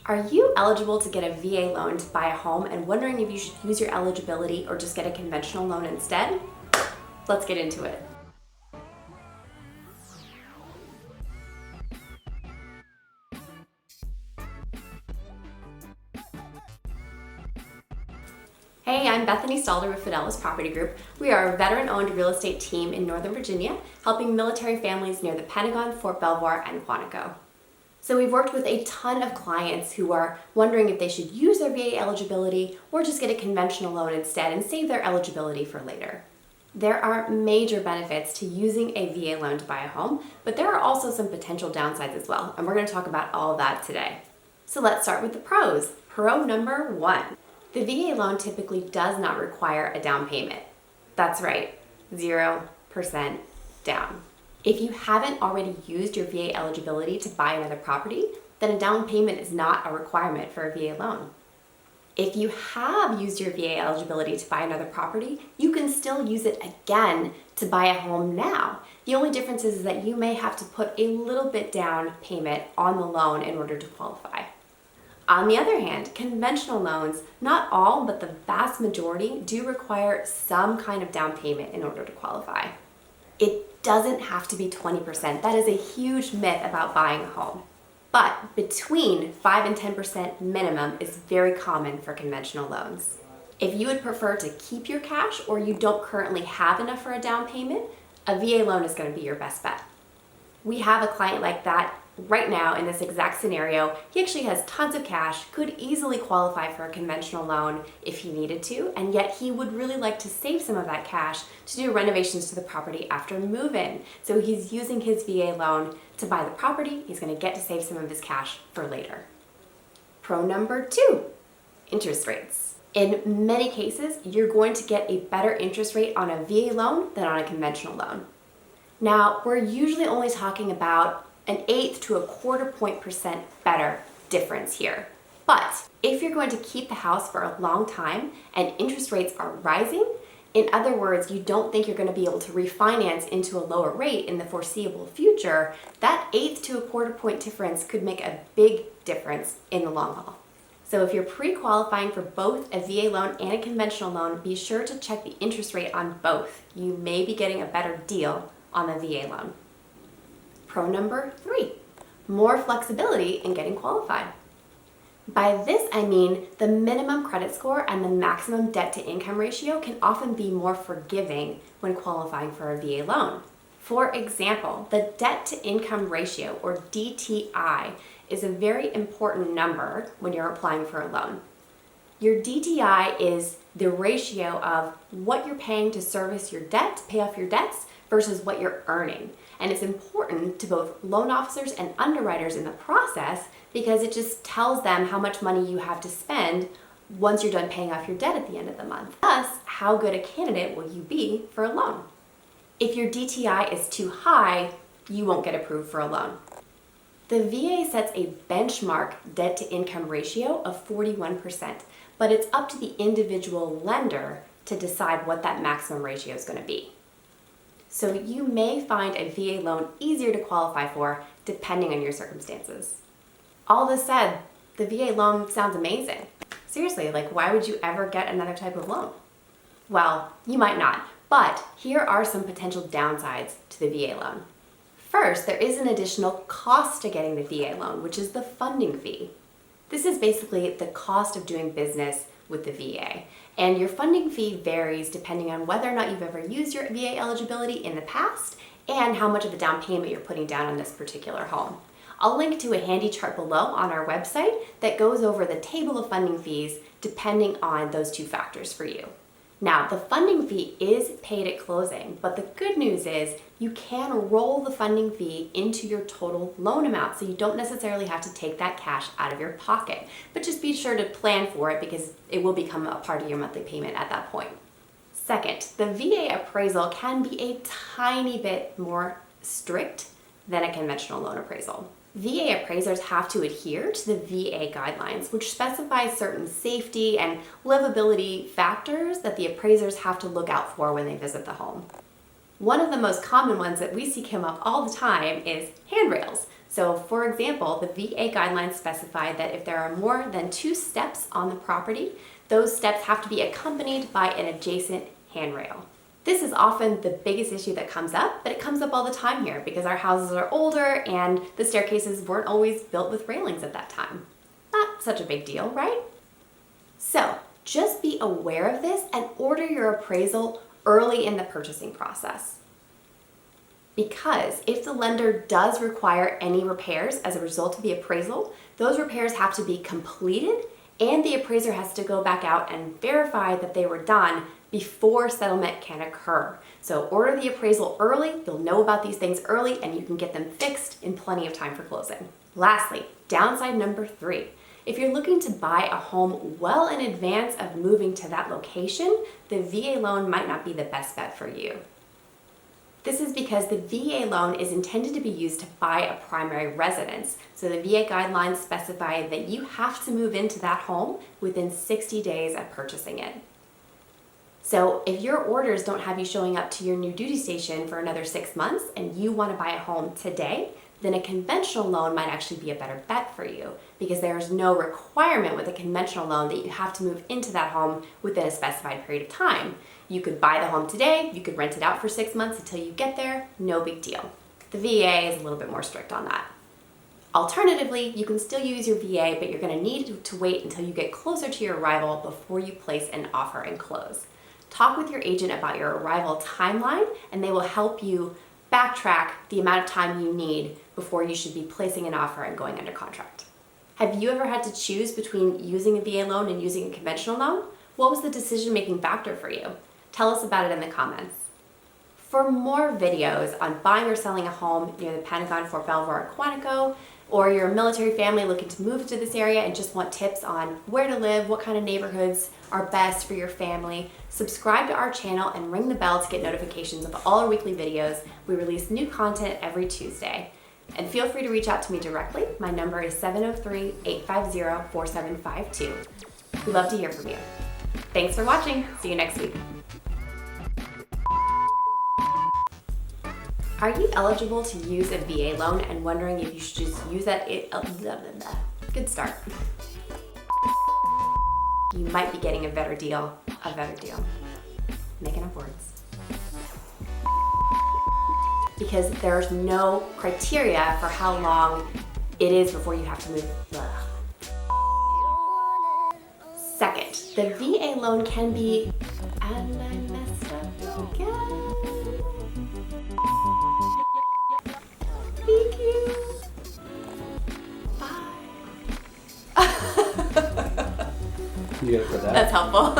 Are you eligible to get a VA loan to buy a home and wondering if you should use your eligibility or just get a conventional loan instead? Let's get into it. Hey, I'm Bethany Stalder with Fidelis Property Group. We are a veteran-owned real estate team in Northern Virginia, helping military families near the Pentagon, Fort Belvoir, and Quantico. So we've worked with a ton of clients who are wondering if they should use their VA eligibility or just get a conventional loan instead and save their eligibility for later. There are major benefits to using a VA loan to buy a home, but there are also some potential downsides as well, and we're going to talk about all of that today. So let's start with the pros. Pro number 1. The VA loan typically does not require a down payment. That's right, 0% down. If you haven't already used your VA eligibility to buy another property, then a down payment is not a requirement for a VA loan. If you have used your VA eligibility to buy another property, you can still use it again to buy a home now. The only difference is that you may have to put a little bit down payment on the loan in order to qualify. On the other hand, conventional loans, not all, but the vast majority, do require some kind of down payment in order to qualify. It doesn't have to be 20%. That is a huge myth about buying a home. But between 5 and 10% minimum is very common for conventional loans. If you would prefer to keep your cash or you don't currently have enough for a down payment, a VA loan is going to be your best bet. We have a client like that right now in this exact scenario. He actually has tons of cash, could easily qualify for a conventional loan if he needed to, and yet he would really like to save some of that cash to do renovations to the property after move-in. So he's using his VA loan to buy the property. He's going to get to save some of his cash for later. Pro number 2, interest rates. In many cases, you're going to get a better interest rate on a VA loan than on a conventional loan. Now, we're usually only talking about an 1/8 to 1/4 point % better difference here. But if you're going to keep the house for a long time and interest rates are rising, in other words, you don't think you're going to be able to refinance into a lower rate in the foreseeable future, that 1/8 to 1/4 point difference could make a big difference in the long haul. So if you're pre-qualifying for both a VA loan and a conventional loan, be sure to check the interest rate on both. You may be getting a better deal on the VA loan. Pro number 3, more flexibility in getting qualified. By this, I mean the minimum credit score and the maximum debt to income ratio can often be more forgiving when qualifying for a VA loan. For example, the debt to income ratio, or DTI, is a very important number when you're applying for a loan. Your DTI is the ratio of what you're paying to service your debt, to pay off your debts, versus what you're earning. And it's important to both loan officers and underwriters in the process because it just tells them how much money you have to spend once you're done paying off your debt at the end of the month. Thus, how good a candidate will you be for a loan? If your DTI is too high, you won't get approved for a loan. The VA sets a benchmark debt to income ratio of 41%, but it's up to the individual lender to decide what that maximum ratio is going to be. So you may find a VA loan easier to qualify for depending on your circumstances. All this said, the VA loan sounds amazing. Seriously, why would you ever get another type of loan? Well, you might not, but here are some potential downsides to the VA loan. First, there is an additional cost to getting the VA loan, which is the funding fee. This is basically the cost of doing business with the VA. And your funding fee varies depending on whether or not you've ever used your VA eligibility in the past and how much of a down payment you're putting down on this particular home. I'll link to a handy chart below on our website that goes over the table of funding fees depending on those two factors for you. Now, the funding fee is paid at closing, but the good news is you can roll the funding fee into your total loan amount, so you don't necessarily have to take that cash out of your pocket. But just be sure to plan for it because it will become a part of your monthly payment at that point. Second, the VA appraisal can be a tiny bit more strict than a conventional loan appraisal. VA appraisers have to adhere to the VA guidelines, which specify certain safety and livability factors that the appraisers have to look out for when they visit the home. One of the most common ones that we see come up all the time is handrails. So for example, the VA guidelines specify that if there are more than 2 steps on the property, those steps have to be accompanied by an adjacent handrail. This is often the biggest issue that comes up, but it comes up all the time here because our houses are older and the staircases weren't always built with railings at that time. Not such a big deal, right? So just be aware of this and order your appraisal early in the purchasing process. Because if the lender does require any repairs as a result of the appraisal, those repairs have to be completed and the appraiser has to go back out and verify that they were done before settlement can occur. So order the appraisal early, you'll know about these things early, and you can get them fixed in plenty of time for closing. Lastly, downside number 3. If you're looking to buy a home well in advance of moving to that location, the VA loan might not be the best bet for you. This is because the VA loan is intended to be used to buy a primary residence. So the VA guidelines specify that you have to move into that home within 60 days of purchasing it. So if your orders don't have you showing up to your new duty station for another 6 months and you want to buy a home today, then a conventional loan might actually be a better bet for you because there is no requirement with a conventional loan that you have to move into that home within a specified period of time. You could buy the home today, you could rent it out for 6 months until you get there, no big deal. The VA is a little bit more strict on that. Alternatively, you can still use your VA, but you're going to need to wait until you get closer to your arrival before you place an offer and close. Talk with your agent about your arrival timeline and they will help you backtrack the amount of time you need before you should be placing an offer and going under contract. Have you ever had to choose between using a VA loan and using a conventional loan? What was the decision-making factor for you? Tell us about it in the comments. For more videos on buying or selling a home near the Pentagon, Fort Belvoir, or Quantico, or you're a military family looking to move to this area and just want tips on where to live, what kind of neighborhoods are best for your family, subscribe to our channel and ring the bell to get notifications of all our weekly videos. We release new content every Tuesday. And feel free to reach out to me directly. My number is 703-850-4752. We love to hear from you. Thanks for watching. See you next week. Are you eligible to use a VA loan and wondering if you should just use that? Good start. You might be getting a better deal. Making up words. Because there's no criteria for how long it is before you have to move. Second, the VA loan can be, and I messed up again. Thank you. Bye. You get it for that? That's helpful.